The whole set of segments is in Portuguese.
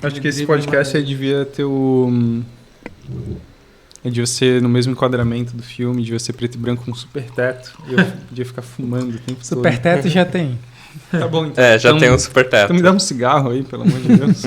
Acho que esse podcast aí devia ter o. Devia ser no mesmo enquadramento do filme, devia ser preto e branco com super teto. E eu podia ficar fumando o tempo todo. Super teto já tem. Tá bom, então. Já tem um super teto. Então me dá um cigarro aí, pelo amor de Deus.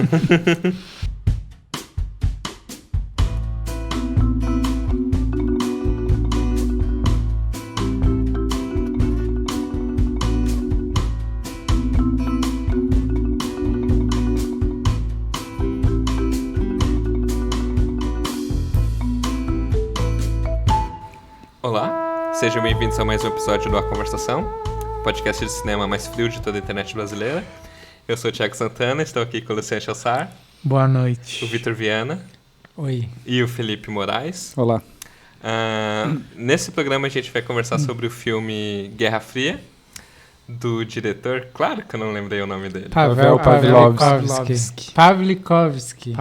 Olá, sejam bem-vindos a mais um episódio do A Conversação, podcast de cinema mais frio de toda a internet brasileira. Eu sou o Thiago Santana, estou aqui com o Luciano Chassar, Boa noite. o Vitor Viana Oi. e o Felipe Moraes. Olá. Nesse programa a gente vai conversar sobre o filme Guerra Fria, do diretor, claro que eu não lembrei o nome dele. Pavel Pavlovsky. Pavlikovsky.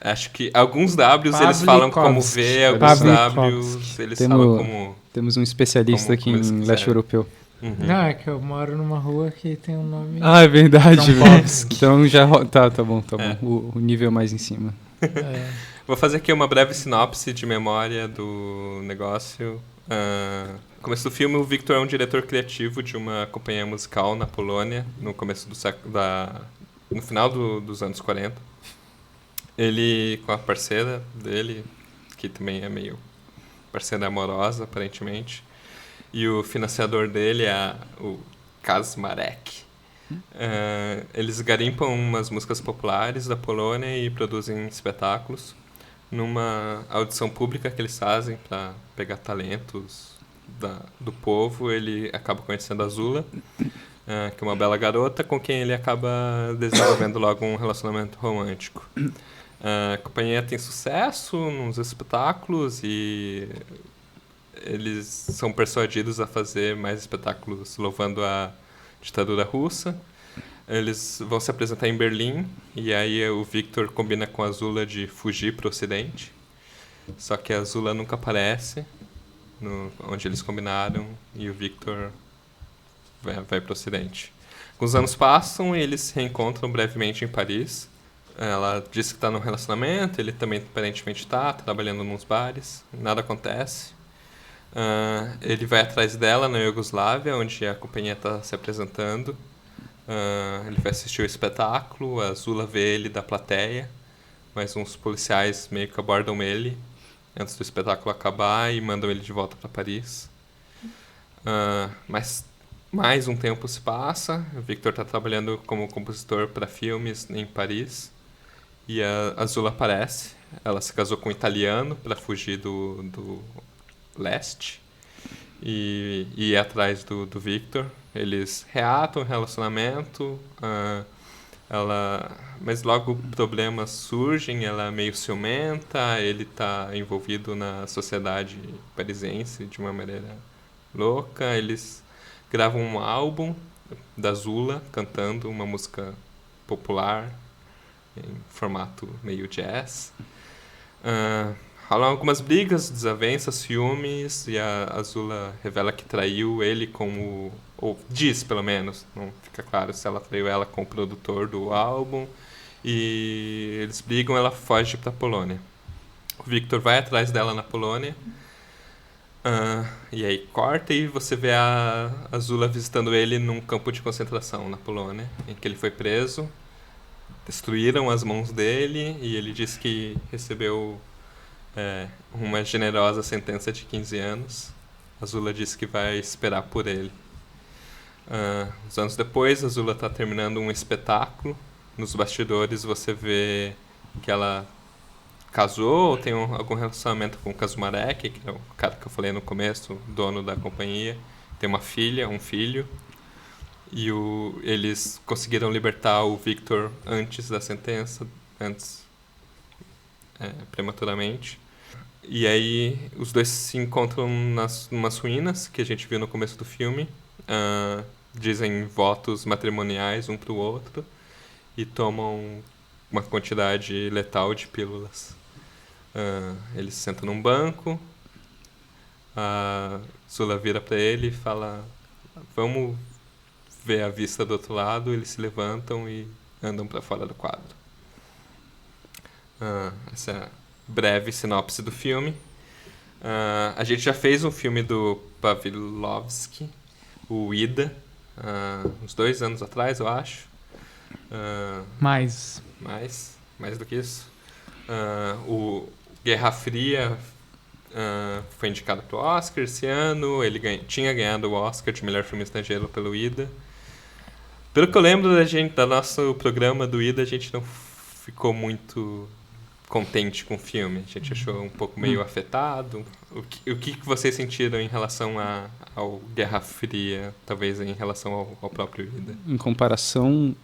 Acho que alguns Ws eles falam como V, alguns Ws eles falam como... Temos um especialista aqui em leste europeu. Uhum. Não, é que eu moro numa rua que tem um nome... Ah, é verdade. Pavlovsky. Então já... Tá bom. O nível mais em cima. É. Vou fazer aqui uma breve sinopse de memória do negócio. No começo do filme, o Victor é um diretor criativo de uma companhia musical na Polônia, no começo do século no final dos anos 40. Ele, com a parceira dele, que também é meio parceira amorosa, aparentemente, e o financiador dele é o Kazmarek. Eles garimpam umas músicas populares da Polônia e produzem espetáculos. Numa audição pública que eles fazem para pegar talentos do povo, ele acaba conhecendo a Zula, que é uma bela garota com quem ele acaba desenvolvendo logo um relacionamento romântico. A companhia tem sucesso nos espetáculos e eles são persuadidos a fazer mais espetáculos louvando a ditadura russa. Eles vão se apresentar em Berlim e aí o Victor combina com a Zula de fugir para o ocidente. Só que a Zula nunca aparece onde eles combinaram e o Victor vai para o ocidente. Alguns anos passam e eles se reencontram brevemente em Paris. Ela diz que está num relacionamento, ele também aparentemente está, trabalhando nos bares, nada acontece. Ele vai atrás dela na Iugoslávia, onde a companhia está se apresentando. Ele vai assistir o espetáculo, a Zula vê ele da plateia, mas uns policiais meio que abordam ele antes do espetáculo acabar e mandam ele de volta para Paris. Mas mais um tempo se passa, o Victor está trabalhando como compositor para filmes em Paris e a Zula aparece. Ela se casou com um italiano para fugir do leste e ir atrás do Victor. Eles reatam o relacionamento, mas logo problemas surgem, ela é meio ciumenta, ele está envolvido na sociedade parisiense de uma maneira louca. Eles gravam um álbum da Zula cantando uma música popular em formato meio jazz. Rolam algumas brigas, desavenças, ciúmes, e a Zula revela que traiu ele ou diz pelo menos, não fica claro se ela traiu ela com o produtor do álbum, e eles brigam, ela foge para a Polônia. O Victor vai atrás dela na Polônia, e aí corta e você vê a Zula visitando ele num campo de concentração na Polônia, em que ele foi preso. Destruíram as mãos dele e ele disse que recebeu uma generosa sentença de 15 anos. A Zula disse que vai esperar por ele. Uns anos depois, a Zula está terminando um espetáculo. Nos bastidores você vê que ela casou ou tem algum relacionamento com o Kazmarek, que é o cara que eu falei no começo, dono da companhia. Tem uma filha, um filho. E eles conseguiram libertar o Victor antes da sentença, prematuramente. E aí os dois se encontram numas ruínas, que a gente viu no começo do filme. Dizem votos matrimoniais um pro outro e tomam uma quantidade letal de pílulas. Eles sentam num banco, a Zula vira para ele e fala: vamos ver a vista do outro lado. Eles se levantam e andam para fora do quadro. essa breve sinopse do filme. A gente já fez um filme do Pavlovsky, o Ida, uns 2 anos atrás, eu acho. Mais. Mais do que isso. O Guerra Fria foi indicado para o Oscar esse ano. Ele tinha ganhado o Oscar de melhor filme estrangeiro pelo Ida. Pelo que eu lembro do nosso programa do Ida, a gente não ficou muito contente com o filme. A gente achou um pouco meio afetado. O que vocês sentiram em relação ao Guerra Fria, talvez em relação ao próprio Ida? Em comparação,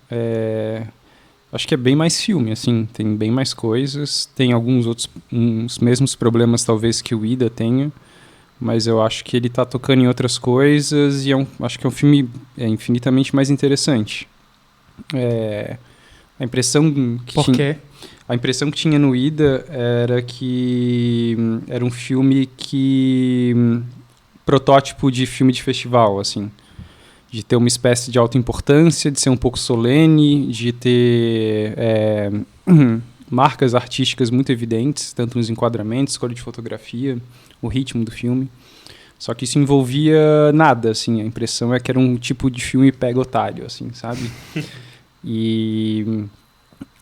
acho que é bem mais filme, assim, tem bem mais coisas, tem alguns outros, os mesmos problemas talvez que o Ida tenha, mas eu acho que ele tá tocando em outras coisas e acho que é um filme infinitamente mais interessante. A impressão que Por quê? A impressão que tinha no Ida era que era um filme protótipo de filme de festival, assim, de ter uma espécie de alta importância, de ser um pouco solene, de ter marcas artísticas muito evidentes, tanto nos enquadramentos, escolha de fotografia, o ritmo do filme. Só que isso envolvia nada, assim, a impressão é que era um tipo de filme pega-otário, assim, sabe? E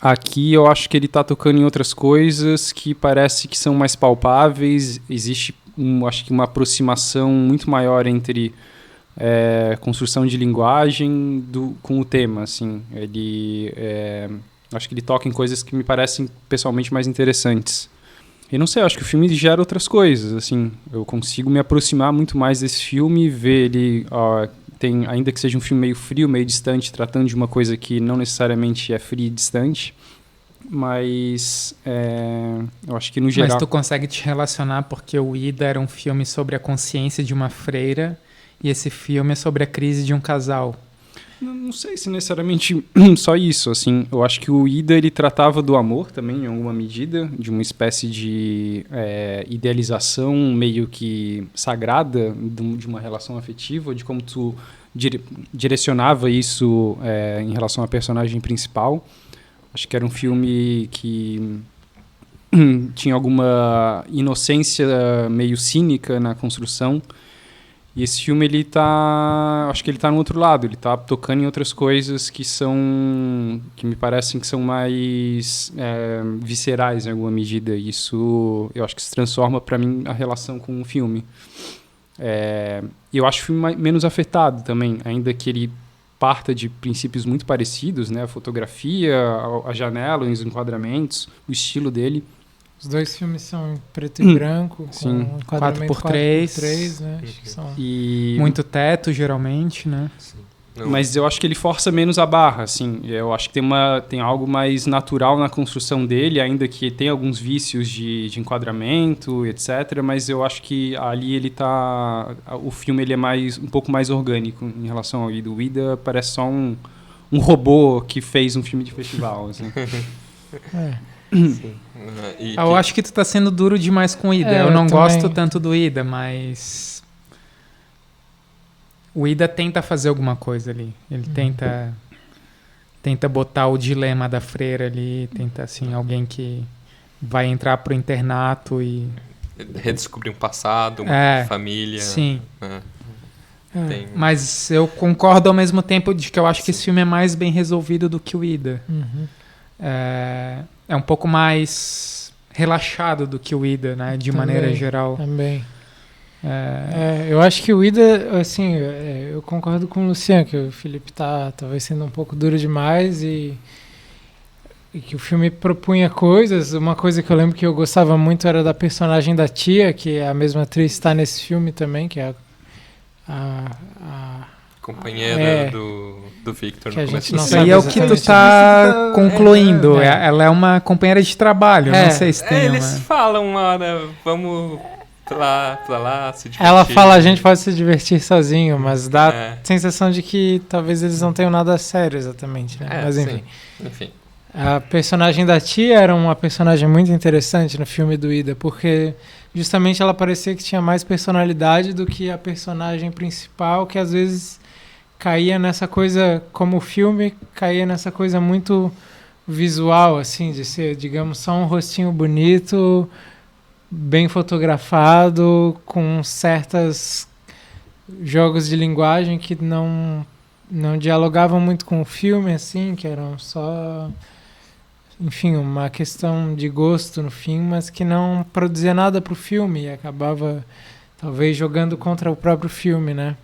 aqui eu acho que ele está tocando em outras coisas que parece que são mais palpáveis, existe acho que uma aproximação muito maior entre construção de linguagem com o tema, assim. Acho que ele toca em coisas que me parecem pessoalmente mais interessantes. E não sei, acho que o filme gera outras coisas, assim. Eu consigo me aproximar muito mais desse filme, ver ele, ainda que seja um filme meio frio, meio distante, tratando de uma coisa que não necessariamente é fria e distante, mas eu acho que no geral... Mas tu consegue te relacionar porque o Ida era um filme sobre a consciência de uma freira e esse filme é sobre a crise de um casal. Não sei se necessariamente só isso, assim. Eu acho que o Ida, ele tratava do amor também, em alguma medida, de uma espécie de idealização meio que sagrada de uma relação afetiva, de como tu direcionava isso em relação à personagem principal. Acho que era um filme que tinha alguma inocência meio cínica na construção. E esse filme, acho que ele tá no outro lado, ele tá tocando em outras coisas que me parecem que são mais viscerais em alguma medida. Isso, eu acho que se transforma para mim a relação com o filme. E eu acho o filme menos afetado também, ainda que ele parta de princípios muito parecidos, né? A fotografia, a janela, os enquadramentos, o estilo dele. Os dois filmes são em preto e branco, sim, com enquadramento 4x3, né? Acho que são muito teto, geralmente, né? Sim. Mas eu acho que ele força menos a barra, assim. Eu acho que tem algo mais natural na construção dele, ainda que tem alguns vícios de enquadramento, etc. Mas eu acho que ali o filme ele é um pouco mais orgânico em relação ao Ida. O Ida parece só um robô que fez um filme de festival, assim. Sim. Eu acho que tu tá sendo duro demais com o Ida. Eu não gosto tanto do Ida, mas o Ida tenta fazer alguma coisa ali. Ele tenta botar o dilema da freira ali, tenta assim, alguém que vai entrar pro internato e redescobrir um passado, uma família. Sim. Mas eu concordo ao mesmo tempo de que eu acho que esse filme é mais bem resolvido do que o Ida. É um pouco mais relaxado do que o Ida, né? De maneira geral. Também. Eu acho que o Ida, assim, eu concordo com o Luciano, que o Felipe tá talvez sendo um pouco duro demais e que o filme propunha coisas. Uma coisa que eu lembro que eu gostava muito era da personagem da tia, que é a mesma atriz está nesse filme também, que é a companheira do Victor no começo. Isso aí é o que tu tá concluindo. Ela é uma companheira de trabalho. Não sei se tem eles falam uma hora, vamos pra lá, se divertir. Ela fala, a gente pode se divertir sozinho, mas dá a sensação de que talvez eles não tenham nada a sério exatamente, né? Mas enfim. A personagem da tia era uma personagem muito interessante no filme do Ida, porque justamente ela parecia que tinha mais personalidade do que a personagem principal, que às vezes caía nessa coisa, como o filme, caía nessa coisa muito visual, assim, de ser, digamos, só um rostinho bonito, bem fotografado, com certos jogos de linguagem que não dialogavam muito com o filme, assim, que eram só, enfim, uma questão de gosto no fim, mas que não produzia nada pro filme e acabava, talvez, jogando contra o próprio filme, né?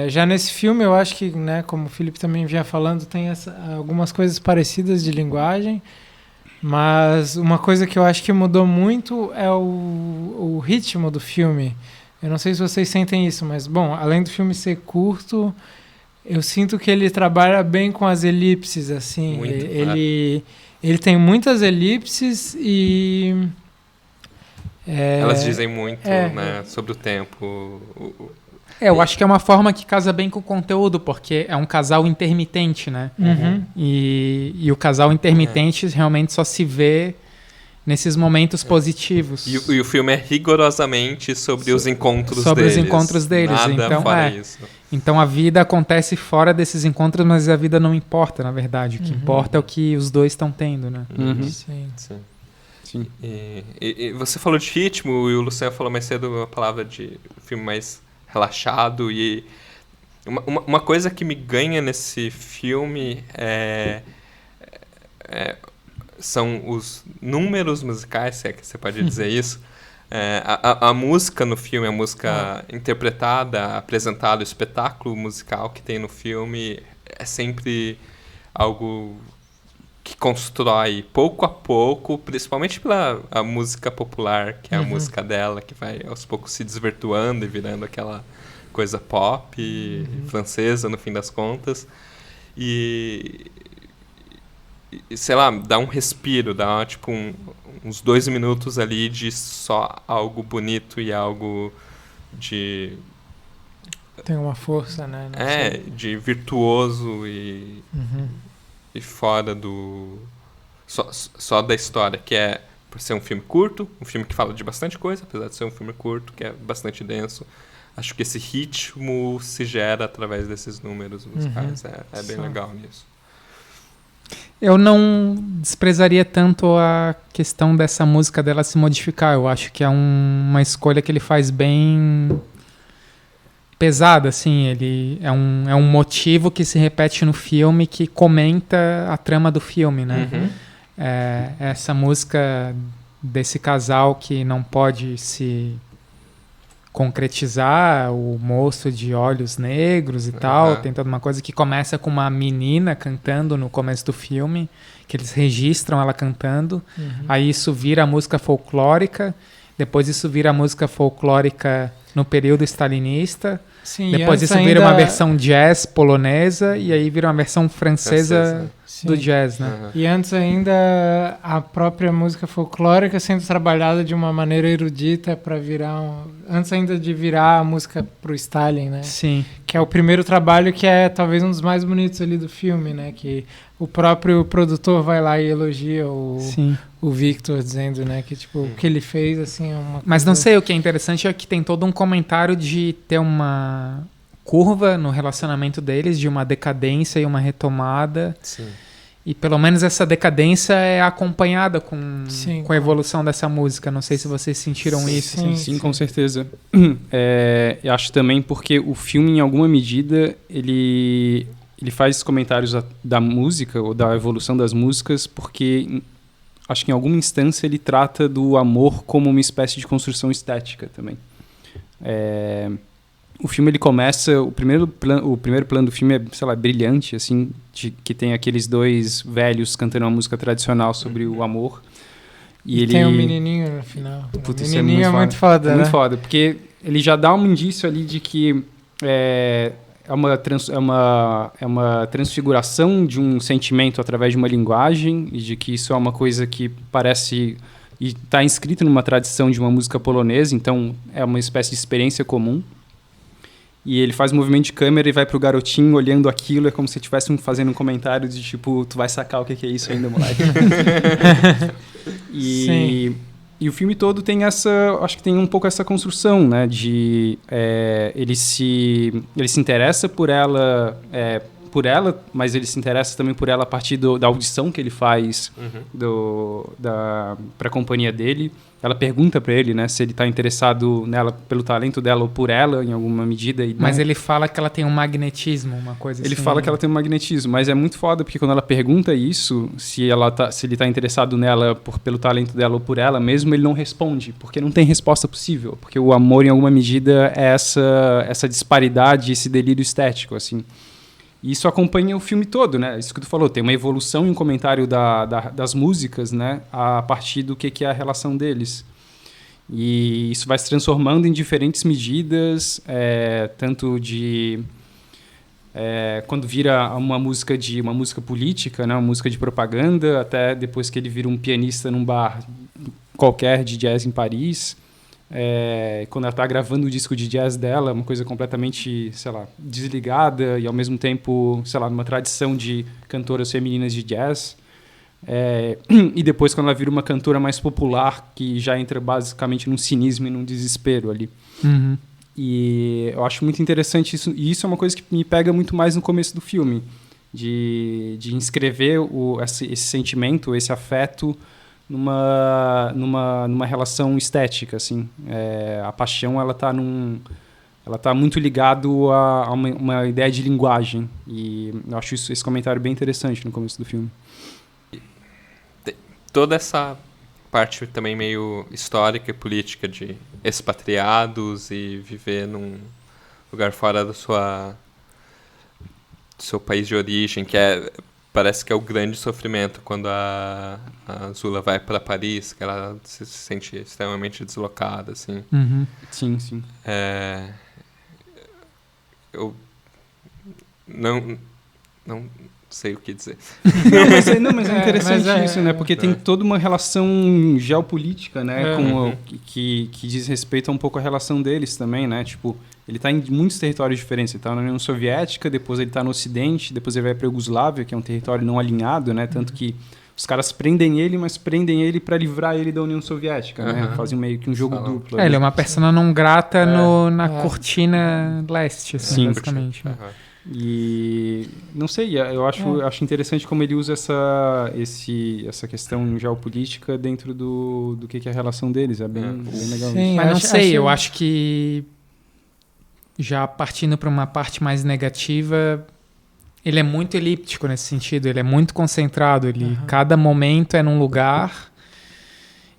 Já nesse filme, eu acho que, né, como o Felipe também vinha falando, tem algumas coisas parecidas de linguagem, mas uma coisa que eu acho que mudou muito é o ritmo do filme. Eu não sei se vocês sentem isso, mas, bom, além do filme ser curto, eu sinto que ele trabalha bem com as elipses, assim. Muito, ele tem muitas elipses e... Elas dizem muito, né, sobre o tempo. Eu acho que é uma forma que casa bem com o conteúdo, porque é um casal intermitente, né? Uhum. E o casal intermitente realmente só se vê nesses momentos positivos. E o filme é rigorosamente sobre os encontros deles. Os encontros deles. Nada então, fora isso. Então a vida acontece fora desses encontros, mas a vida não importa, na verdade. O que importa é o que os dois estão tendo, né? Sim. E você falou de ritmo, e o Luciano falou mais cedo uma palavra de filme mais relaxado, e uma coisa que me ganha nesse filme são os números musicais, se é que você pode dizer isso. A música no filme, a música interpretada, apresentada, o espetáculo musical que tem no filme é sempre algo que constrói pouco a pouco, principalmente pela a música popular, que é a música dela, que vai aos poucos se desvirtuando e virando aquela coisa pop francesa, no fim das contas. E sei lá, dá um respiro, dá tipo uns 2 minutos ali de só algo bonito e algo de... Tem uma força, né? De virtuoso e fora do... Só da história, que é por ser um filme curto, um filme que fala de bastante coisa, apesar de ser um filme curto, que é bastante denso. Acho que esse ritmo se gera através desses números musicais. É bem legal nisso. Eu não desprezaria tanto a questão dessa música dela se modificar. Eu acho que é uma escolha que ele faz bem pesada, assim. Ele é um motivo que se repete no filme, que comenta a trama do filme, né? Essa música desse casal que não pode se concretizar, o moço de olhos negros e tal, tem toda uma coisa que começa com uma menina cantando no começo do filme, que eles registram ela cantando, aí isso vira música folclórica, depois isso vira música folclórica no período stalinista, Sim, depois isso vira uma versão jazz polonesa, e aí vira uma versão francesa do jazz, né? E antes ainda a própria música folclórica sendo trabalhada de uma maneira erudita para virar antes ainda de virar a música pro Stalin, né? Sim. Que é o primeiro trabalho, que é talvez um dos mais bonitos ali do filme, né? Que o próprio produtor vai lá e elogia o Victor, dizendo, né, que tipo, o que ele fez, assim, é uma coisa... Mas não sei, o que é interessante é que tem todo um comentário de ter uma curva no relacionamento deles, de uma decadência e uma retomada. Sim. E pelo menos essa decadência é acompanhada com a evolução dessa música. Não sei se vocês sentiram isso. Sim, com certeza. Eu acho também porque o filme, em alguma medida, ele faz comentários da música, ou da evolução das músicas, porque acho que em alguma instância ele trata do amor como uma espécie de construção estética também. O filme, ele começa... O primeiro plano do filme é, sei lá, brilhante, assim, que tem aqueles dois velhos cantando uma música tradicional sobre o amor. E tem um menininho no final. Putz, o menininho é muito foda, né? Muito foda, porque ele já dá um indício ali de que é uma transfiguração de um sentimento através de uma linguagem, e de que isso é uma coisa que parece... E está inscrito numa tradição de uma música polonesa, então é uma espécie de experiência comum. E ele faz um movimento de câmera e vai pro garotinho olhando aquilo, é como se estivesse fazendo um comentário de tipo, tu vai sacar o que é isso ainda, moleque. E o filme todo tem acho que tem um pouco essa construção, né, de ele se interessa por ela por ela, mas ele se interessa também por ela a partir da audição que ele faz para a companhia dele. Ela pergunta para ele, né, se ele está interessado nela pelo talento dela ou por ela, em alguma medida. Mas ele fala que ela tem um magnetismo, uma coisa assim. Ele fala que ela tem um magnetismo, mas é muito foda, porque quando ela pergunta isso, se ele está interessado nela pelo talento dela ou por ela mesmo, ele não responde, porque não tem resposta possível. Porque o amor, em alguma medida, é essa disparidade, esse delírio estético, assim. E isso acompanha o filme todo, né? Isso que tu falou, tem uma evolução e um comentário das músicas, né? A partir do que é a relação deles. E isso vai se transformando em diferentes medidas, tanto de... quando vira uma música política, né? Uma música de propaganda, até depois que ele vira um pianista num bar qualquer de jazz em Paris. Quando ela está gravando o disco de jazz dela, uma coisa completamente, sei lá, desligada e ao mesmo tempo, sei lá, numa tradição de cantoras femininas de jazz. E depois quando ela vira uma cantora mais popular, que já entra basicamente num cinismo e num desespero ali. Uhum. E eu acho muito interessante isso, e isso é uma coisa que me pega muito mais no começo do filme, de inscrever esse sentimento, esse afeto numa relação estética, assim. A paixão, ela tá muito ligado a uma ideia de linguagem, e eu acho esse comentário bem interessante no começo do filme. Toda essa parte também meio histórica e política de expatriados e viver num lugar fora do seu país de origem, que parece que é o grande sofrimento quando a Zula vai para Paris, que ela se sente extremamente deslocada, assim. Uhum. Sim, sim. Eu não sei o que dizer. Mas é interessante isso, né? Porque tem toda uma relação geopolítica, né? Que diz respeito a um pouco a relação deles também, né? Tipo, ele está em muitos territórios diferentes. Ele está na União Soviética, depois ele está no Ocidente, depois ele vai para a Iugoslávia, que é um território não alinhado, né? Tanto que os caras prendem ele, mas prendem ele para livrar ele da União Soviética, né? Fazem meio que um jogo duplo. Ele é uma persona não grata na cortina leste, assim, basicamente. E não sei, eu acho interessante como ele usa essa questão geopolítica dentro do que é a relação deles. É bem legal. Sim, mas não sei, eu acho que já partindo para uma parte mais negativa, ele é muito elíptico nesse sentido, ele é muito concentrado, cada momento é num lugar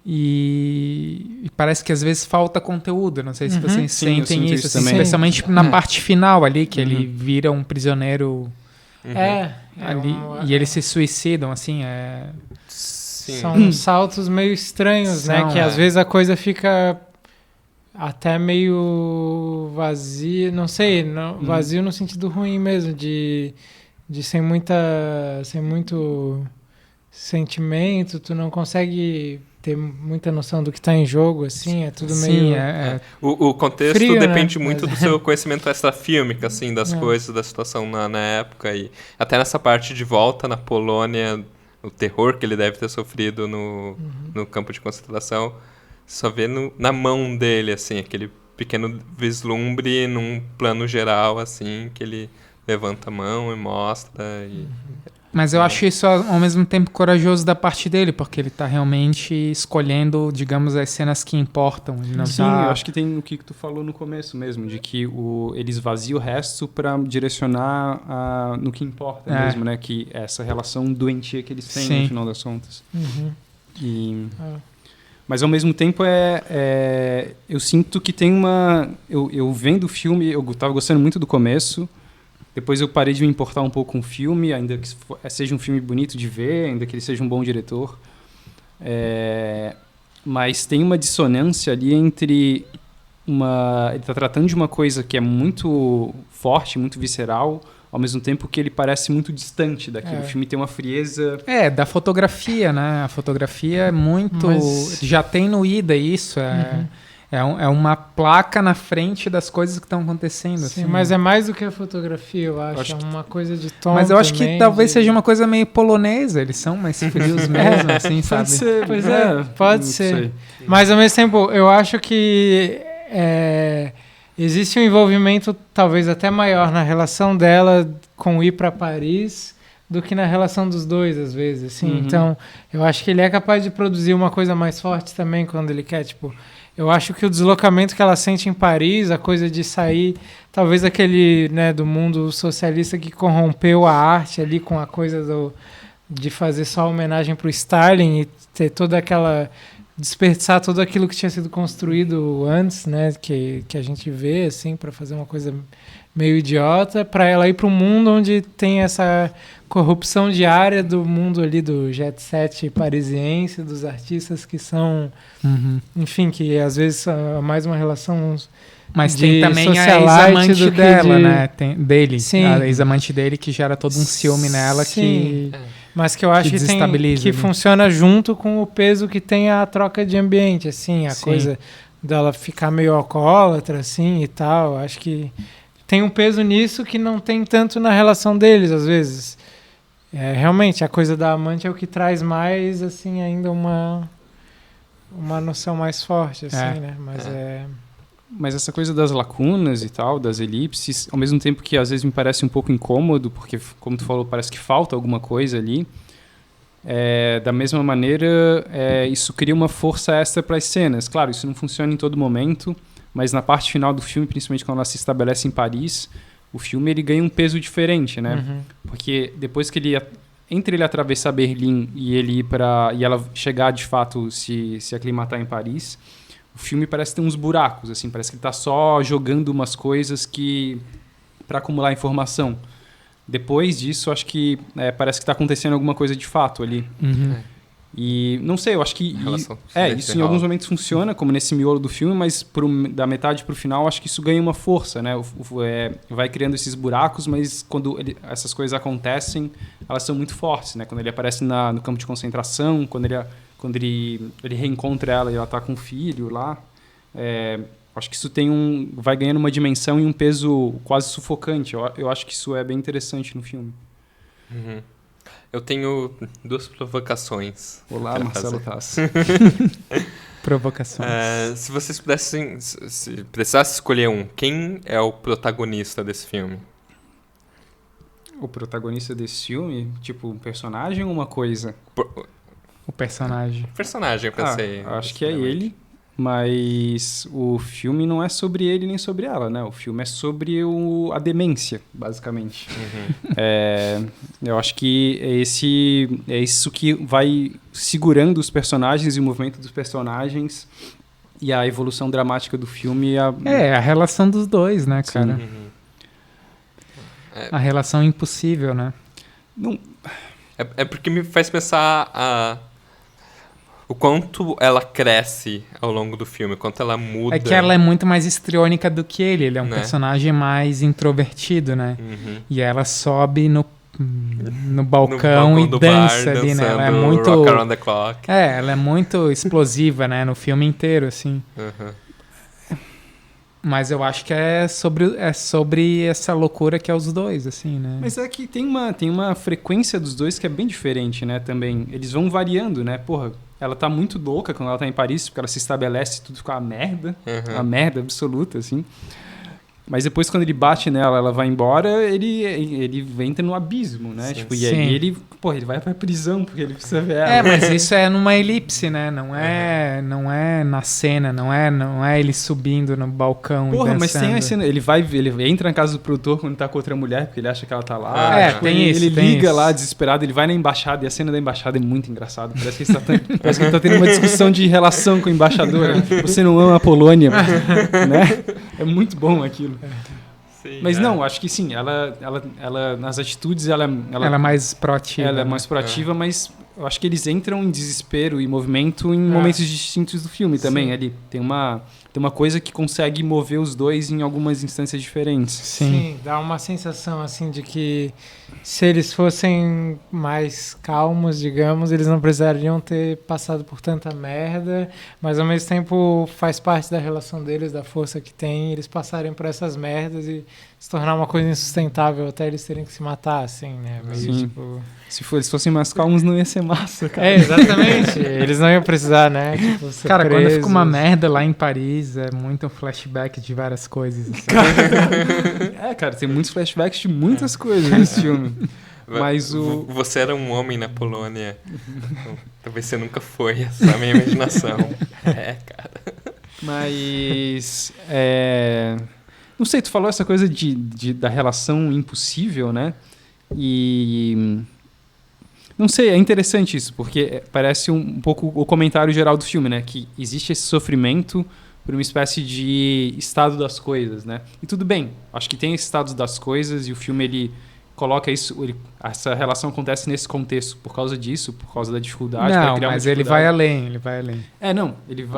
e parece que às vezes falta conteúdo, não sei se vocês sentem isso assim, especialmente na parte final ali, que ele vira um prisioneiro ali, e eles se suicidam, assim, São saltos meio estranhos, né, que às vezes a coisa fica até meio vazia, não sei, vazio no sentido ruim mesmo, de sem muito sentimento, tu não consegue ter muita noção do que está em jogo, assim, é tudo meio... O contexto frio, depende né? muito do seu conhecimento extrafílmico, assim, das coisas, da situação na época, e até nessa parte de volta na Polônia, o terror que ele deve ter sofrido no campo de concentração, só vê na mão dele, assim, aquele pequeno vislumbre num plano geral, assim, que ele levanta a mão e mostra. Mas eu acho isso ao mesmo tempo corajoso da parte dele, porque ele está realmente escolhendo, digamos, as cenas que importam. Ele não Sim, eu acho que tem o que tu falou no começo mesmo, de que ele esvazia o resto para direcionar no que importa mesmo, né? Que é essa relação doentia que eles têm, no final das contas. Mas ao mesmo tempo eu sinto que tem uma... Eu vendo o filme, eu estava gostando muito do começo, depois eu parei de me importar um pouco com o filme, ainda que seja um filme bonito de ver, ainda que ele seja um bom diretor. Mas tem uma dissonância ali entre ele está tratando de uma coisa que é muito forte, muito visceral, ao mesmo tempo que ele parece muito distante daquilo. O filme tem uma frieza... da fotografia, né? A fotografia é muito... Já tem no Ida isso, é uma placa na frente das coisas que estão acontecendo. Sim, assim, mas é mais do que a fotografia, eu acho. É uma coisa de tom. Mas eu acho que talvez seja uma coisa meio polonesa. Eles são mais frios mesmo, assim, sabe? Pode ser, pode ser. Mas ao mesmo tempo, eu acho que existe um envolvimento talvez até maior na relação dela com ir para Paris do que na relação dos dois, às vezes, assim. Então, eu acho que ele é capaz de produzir uma coisa mais forte também quando ele quer, tipo... Eu acho que o deslocamento que ela sente em Paris, a coisa de sair, talvez aquele, né, do mundo socialista que corrompeu a arte ali com a coisa de fazer só homenagem para o Stalin e ter toda aquela... desperdiçar tudo aquilo que tinha sido construído antes, né, que a gente vê, assim, para fazer uma coisa meio idiota, para ela ir para um mundo onde tem essa corrupção diária do mundo ali do jet set parisiense, dos artistas que são, enfim, que às vezes é mais uma relação mas de tem também a socialite ex-amante do que dela, de... né? Dele. Sim. A ex-amante dele que gera todo um ciúme nela Sim. que... Mas que eu acho que desestabiliza, que né? funciona junto com o peso que tem a troca de ambiente, assim, a Sim. coisa dela ficar meio alcoólatra, assim, e tal. Acho que tem um peso nisso que não tem tanto na relação deles, às vezes. Realmente, a coisa da amante é o que traz mais, assim, ainda uma noção mais forte, assim, né? Mas essa coisa das lacunas e tal, das elipses, ao mesmo tempo que às vezes me parece um pouco incômodo, porque, como tu falou, parece que falta alguma coisa ali, da mesma maneira, isso cria uma força extra para as cenas. Claro, isso não funciona em todo momento, mas na parte final do filme, principalmente quando ela se estabelece em Paris, o filme ele ganha um peso diferente, né? Porque depois que entre ele atravessar Berlim e ele ir e ela chegar de fato se aclimatar em Paris, o filme parece ter uns buracos, assim, parece que ele está só jogando umas coisas para acumular informação. Depois disso, acho que parece que está acontecendo alguma coisa de fato ali. E não sei, eu acho que isso em alguns momentos funciona, como nesse miolo do filme, mas da metade para o final, acho que isso ganha uma força, né? Vai criando esses buracos, mas quando essas coisas acontecem, elas são muito fortes, né? Quando ele aparece no campo de concentração, quando ele reencontra ela e ela está com o filho lá, acho que isso vai ganhando uma dimensão e um peso quase sufocante. Eu acho que isso é bem interessante no filme. Eu tenho 2 provocações. Olá, Marcelo Tassi. Provocações. Se vocês pudessem, se precisasse escolher quem é o protagonista desse filme? O protagonista desse filme? Tipo, um personagem ou uma coisa? O personagem. Personagem, eu pensei. Acho que é ele, mas o filme não é sobre ele nem sobre ela, né? O filme é sobre a demência, basicamente. Eu acho que é isso que vai segurando os personagens e o movimento dos personagens e a evolução dramática do filme. A relação dos dois, né, cara? A relação impossível, né? Não... É porque me faz pensar o quanto ela cresce ao longo do filme, o quanto ela muda. É que ela é muito mais histriônica do que ele. Ele é um personagem mais introvertido, né? E ela sobe no balcão e dança ali, né? Ela é muito... Rock Around the Clock. Ela é muito explosiva, né? No filme inteiro, assim. Mas eu acho que é sobre essa loucura que é os dois, assim, né? Mas é que tem uma frequência dos dois que é bem diferente, né, também. Eles vão variando, né? Porra, ela tá muito louca quando ela tá em Paris, porque ela se estabelece e tudo fica uma merda. Uma merda absoluta, assim. Mas depois, quando ele bate nela, ela vai embora, ele entra no abismo, né? Sim, tipo, e aí ele vai pra prisão, porque ele precisa ver ela. Mas isso é numa elipse, né? Não é na cena, não é ele subindo no balcão e dançando. Mas tem a cena, ele entra na casa do produtor quando tá com outra mulher, porque ele acha que ela tá lá. Ele liga lá, desesperado, ele vai na embaixada, e a cena da embaixada é muito engraçada. Parece que ele tá tendo uma discussão de relação com a embaixadora. Você não ama a Polônia, né? É muito bom aquilo. Sim, mas não, acho que sim, ela nas atitudes ela é mais proativa. Ela é mais proativa, mas eu acho que eles entram em desespero e movimento em momentos distintos do filme também. Ali tem uma coisa que consegue mover os dois em algumas instâncias diferentes. Sim, dá uma sensação assim de que se eles fossem mais calmos, digamos, eles não precisariam ter passado por tanta merda, mas ao mesmo tempo faz parte da relação deles, da força que tem, eles passarem por essas merdas e se tornar uma coisa insustentável até eles terem que se matar, assim, né? Meio, Sim. tipo... Se eles fossem mais calmos, não ia ser massa, cara. É, exatamente. Eles não iam precisar, né? Tipo, ser Cara, quando presos. fica uma merda lá em Paris, é muito um flashback de várias coisas. Assim. Cara, tem muitos flashbacks de muitas coisas nesse filme. Mas o... Você era um homem na Polônia. Então, talvez você nunca foi, essa é a minha imaginação. Cara. Mas... Não sei, tu falou essa coisa da relação impossível, né? E... Não sei, é interessante isso, porque parece um pouco o comentário geral do filme, né? Que existe esse sofrimento por uma espécie de estado das coisas, né? E tudo bem, acho que tem esse estado das coisas e o filme, ele coloca isso, essa relação acontece nesse contexto por causa disso, por causa da dificuldade. Não, mas ele vai além, ele vai além.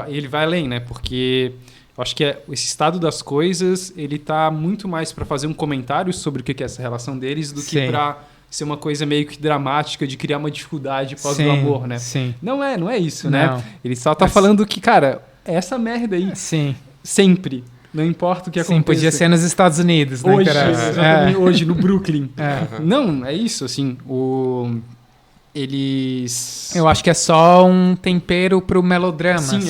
Ele vai além, né? Porque eu acho que esse estado das coisas, ele tá muito mais para fazer um comentário sobre o que é essa relação deles do que para ser uma coisa meio que dramática de criar uma dificuldade por causa do amor, né? Sim. Não é isso, não. né? Ele só tá falando que, cara, é essa merda aí. Sim. Sempre. Não importa o que aconteça. Sim, podia ser nos Estados Unidos, não hoje, interessa. Hoje, no Brooklyn. É. Não, é isso, assim, eles... Eu acho que é só um tempero pro melodrama. Sim, assim.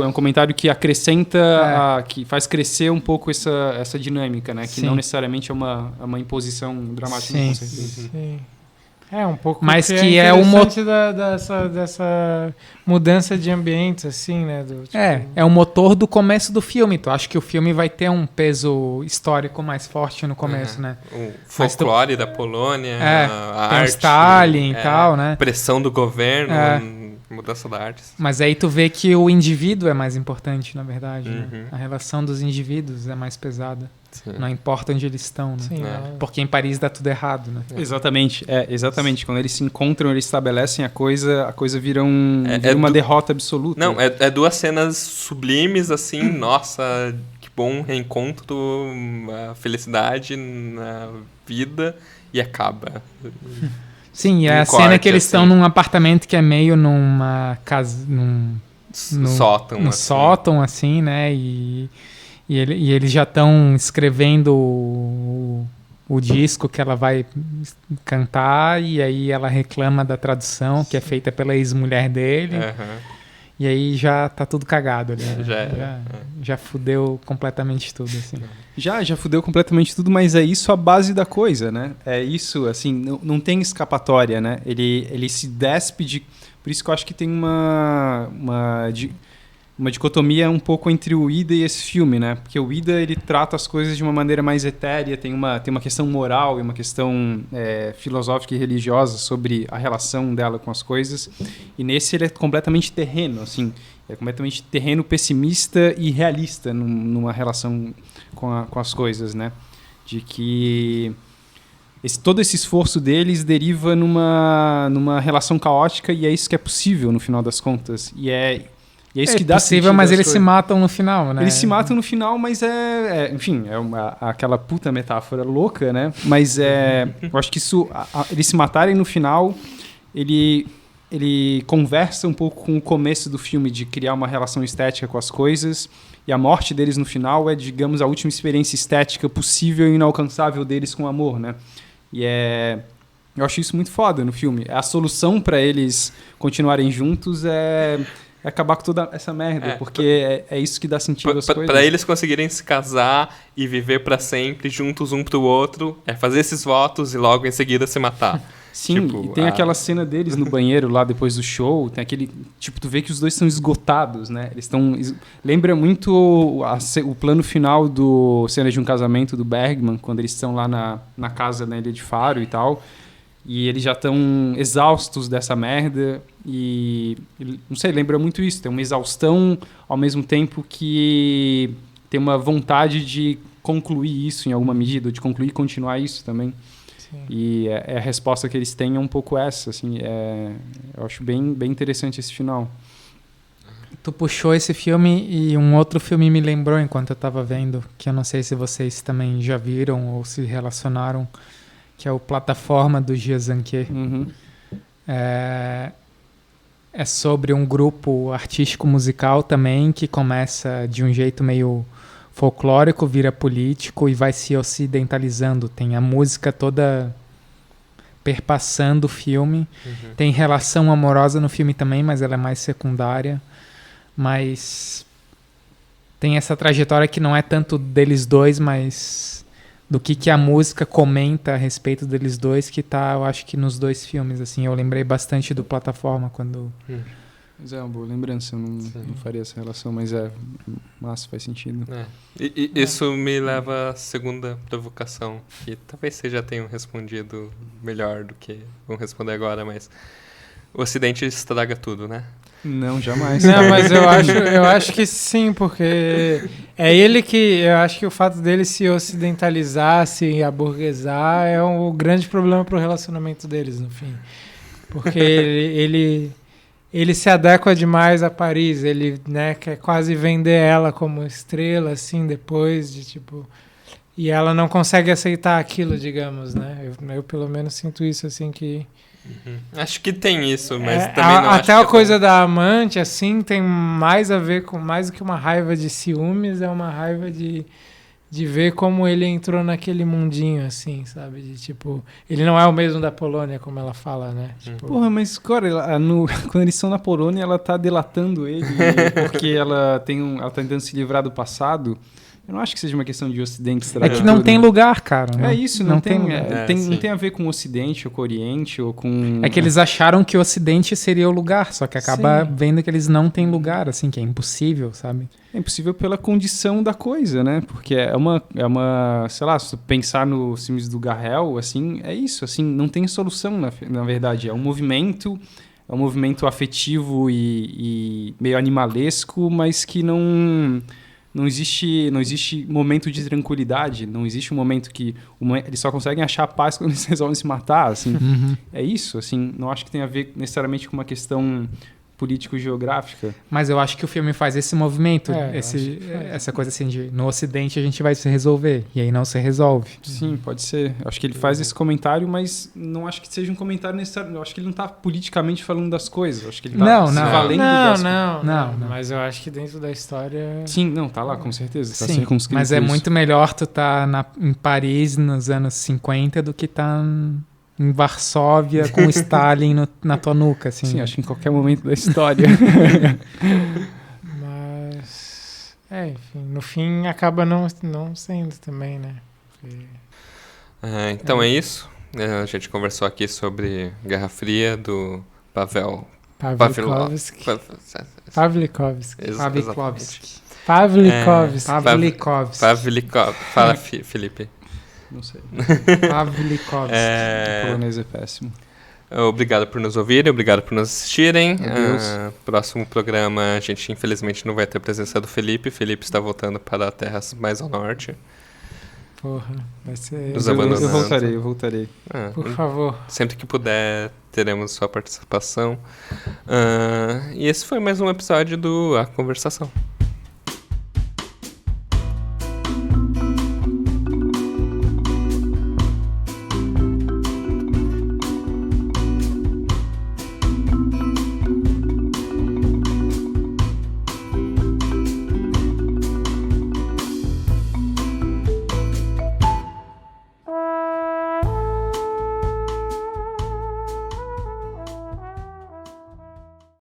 é um comentário que acrescenta, que faz crescer um pouco essa dinâmica, né? Que não necessariamente é uma imposição dramática, com certeza. Sim. É um pouco mas que é o motor dessa mudança de ambientes, assim, né? É o motor do começo do filme. Então, acho que o filme vai ter um peso histórico mais forte no começo, né? O folclore da Polônia, a tem arte. O Stalin e tal, né? Pressão do governo, mudança da arte. Mas aí tu vê que o indivíduo é mais importante, na verdade. Né? A relação dos indivíduos é mais pesada. Sim. Não importa onde eles estão, né? Sim, Porque em Paris dá tudo errado, né? Exatamente. Quando eles se encontram, eles estabelecem a coisa vira uma derrota absoluta. Não, é duas cenas sublimes, assim, nossa, que bom reencontro, a felicidade na vida, e acaba. Sim, é a cena que eles estão num apartamento que é meio numa casa... sótão. Sótão, assim, né? E eles já estão escrevendo o disco que ela vai cantar, e aí ela reclama da tradução, que é feita pela ex-mulher dele. E aí já tá tudo cagado ali. Já fudeu completamente tudo, assim. Já fudeu completamente tudo, mas é isso a base da coisa, né? É isso, assim, não tem escapatória, né? Ele se despe de... Por isso que eu acho que tem uma dicotomia um pouco entre o Ida e esse filme, né? Porque o Ida, ele trata as coisas de uma maneira mais etérea, tem uma questão moral e uma questão filosófica e religiosa sobre a relação dela com as coisas. E nesse ele é completamente terreno, assim. É completamente terreno, pessimista e realista numa relação com as coisas, né? De que todo esse esforço deles deriva numa relação caótica, e é isso que é possível no final das contas. E é isso que dá possível, mas eles se matam no final, né? Eles se matam no final, mas enfim, aquela puta metáfora louca, né? Mas eu acho que isso, eles se matarem no final, ele conversa um pouco com o começo do filme, de criar uma relação estética com as coisas, e a morte deles no final é, digamos, a última experiência estética possível e inalcançável deles com o amor, né? E eu acho isso muito foda no filme. A solução para eles continuarem juntos é acabar com toda essa merda, porque é isso que dá sentido às coisas. Para eles conseguirem se casar e viver para sempre juntos um pro outro, é fazer esses votos e logo em seguida se matar. Sim, e tem aquela cena deles no banheiro lá depois do show, tem aquele... Tipo, tu vê que os dois estão esgotados, né? Eles estão... Lembra muito o plano final do Cena de um Casamento do Bergman, quando eles estão lá na casa na Ilha de Faro e tal, e eles já estão exaustos dessa merda, e... Não sei, lembra muito isso. Tem uma exaustão, ao mesmo tempo que tem uma vontade de concluir isso em alguma medida, de concluir e continuar isso também. E a resposta que eles têm é um pouco essa, assim, eu acho bem, bem interessante esse final. Tu puxou esse filme e um outro filme me lembrou enquanto eu estava vendo, que eu não sei se vocês também já viram ou se relacionaram, que é o Plataforma do Gia Zanquet. Uhum. É sobre um grupo artístico musical também, que começa de um jeito meio folclórico vira político e vai se ocidentalizando. Tem a música toda perpassando o filme. Tem relação amorosa no filme também, mas ela é mais secundária. Mas tem essa trajetória que não é tanto deles dois, mas do que a música comenta a respeito deles dois, que tá, eu acho que nos dois filmes, assim. Eu lembrei bastante do Plataforma quando... Mas é uma boa lembrança, eu não faria essa relação, mas massa, faz sentido. E isso me leva à segunda provocação, que talvez vocês já tenham respondido melhor do que vão responder agora, mas o Ocidente estraga tudo, né? Não, jamais. Não, mas eu acho que sim, porque é ele que... Eu acho que o fato dele se ocidentalizar, se aburguesar, é o grande problema pro relacionamento deles, no fim. Porque ele se adequa demais a Paris, ele, né, quer quase vender ela como estrela, assim, depois de, tipo... E ela não consegue aceitar aquilo, digamos, né? Eu pelo menos sinto isso, assim, que... Acho que tem isso, mas também não acho até que a coisa da amante, assim, tem mais a ver com... Mais do que uma raiva de ciúmes, é uma raiva de ver como ele entrou naquele mundinho, assim, sabe? De, tipo, ele não é o mesmo da Polônia, como ela fala, né? Tipo, Porra, mas, cara, quando eles estão na Polônia, ela tá delatando ele porque ela tá tentando se livrar do passado. Eu não acho que seja uma questão de Ocidente É estragar que não tudo. tem lugar, cara. É isso, não tem lugar. não tem a ver com o Ocidente ou com o Oriente ou com... É que eles acharam que o Ocidente seria o lugar, só que acaba Sim. vendo que eles não têm lugar, assim, que é impossível, sabe? É impossível pela condição da coisa, né? Porque é uma sei lá, se tu pensar nos filmes do Garrel, assim, é isso, assim, não tem solução, na verdade. É um movimento afetivo e meio animalesco, mas que não existe momento de tranquilidade, não existe um momento que eles só conseguem achar paz quando eles resolvem se matar, assim. É isso, assim, não acho que tenha a ver necessariamente com uma questão político-geográfica. Mas eu acho que o filme faz esse movimento, eu acho que faz. essa coisa assim de no Ocidente a gente vai se resolver, e aí não se resolve. Sim, pode ser. Acho que ele faz esse comentário, mas não acho que seja um comentário necessário. Eu acho que ele não está politicamente falando das coisas. Eu acho que ele está se valendo das... não. Mas eu acho que dentro da história... Sim, não, tá lá, com certeza. Tá Sim, circunscrito mas é isso. muito melhor tu tá em Paris nos anos 50 do que tá em Varsóvia com Stalin na tua nuca, assim. Sim, acho que em qualquer momento da história. Mas... enfim, no fim acaba não sendo também, né? Porque... então é isso. A gente conversou aqui sobre Guerra Fria do Pavel Pavlikovsky. Fala, Felipe. Não sei. Pavlikovsky. O polonês é péssimo. Obrigado por nos ouvirem, obrigado por nos assistirem. Adeus. Próximo programa, a gente infelizmente não vai ter a presença do Felipe. Felipe está voltando para terras mais ao norte. Porra, vai ser... Nos abandonando. Eu voltarei. Por favor. Sempre que puder, teremos sua participação. E esse foi mais um episódio do A Conversação.